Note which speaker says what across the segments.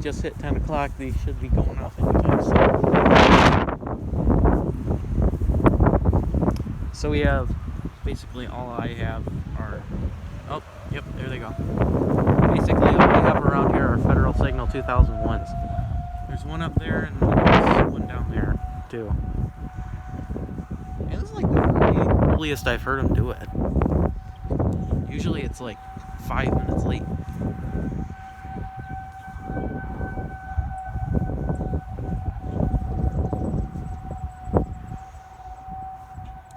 Speaker 1: just hit 10 o'clock. These should be going off anytime soon. So we have, basically all I have are, oh, yep, there they go. Basically all we have around here are Federal Signal 2001s. There's one up there and there's one down there, too. And this is like the earliest I've heard them do it. Usually it's like 5 minutes late.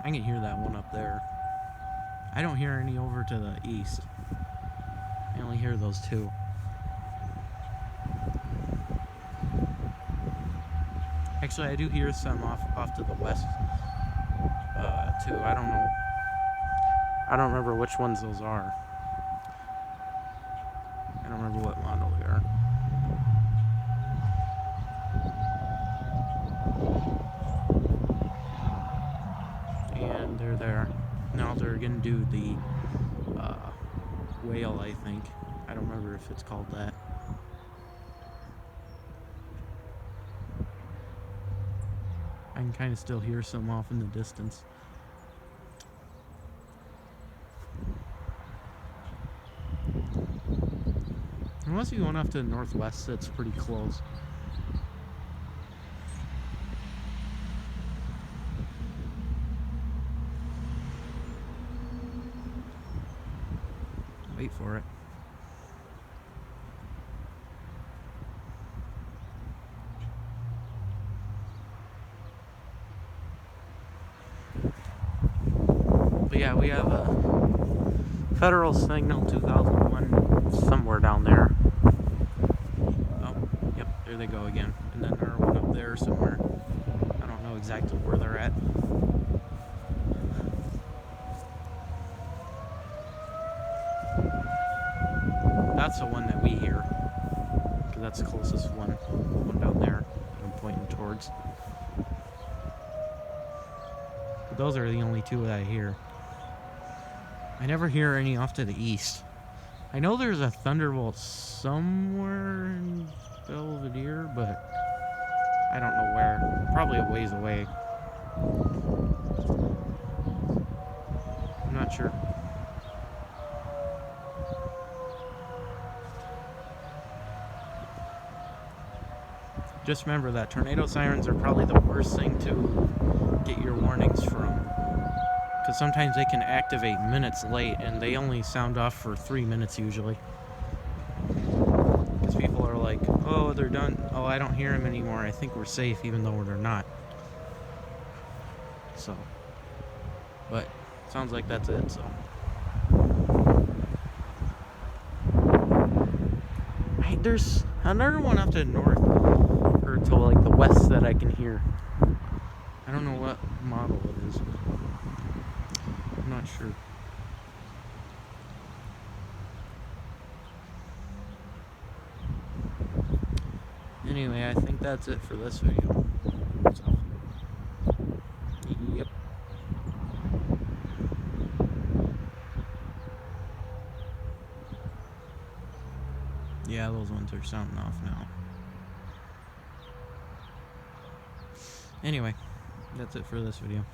Speaker 1: I can hear that one up there. I don't hear any over to the east. I only hear those two. Actually, I do hear some off to the west, too. I don't know. I don't remember which ones those are. I don't remember what model they are. And they're there. Now they're gonna do the whale, I think. I don't remember if it's called that. I can kind of still hear some off in the distance. Unless you're going off to the northwest, it's pretty close. Wait for it. But yeah, we have a Federal Signal 2001 somewhere down there. Oh, yep, there they go again. And then there are one up there somewhere. I don't know exactly where they're at. That's the one that we hear, because that's the closest one down there that I'm pointing towards. But those are the only two that I hear. I never hear any off to the east. I know there's a Thunderbolt somewhere in Belvedere, but I don't know where. Probably a ways away. I'm not sure. Just remember that tornado sirens are probably the worst thing to get your warnings from. Because sometimes they can activate minutes late and they only sound off for 3 minutes usually. Because people are like, oh, they're done. Oh, I don't hear them anymore. I think we're safe, even though they're not. So. But, sounds like that's it, so. Hey, there's another one up to the north. Or to like the west that I can hear. I don't know what model it is. I'm not sure. Anyway, I think that's it for this video. So, yep. Yeah, those ones are sounding off now. Anyway, that's it for this video.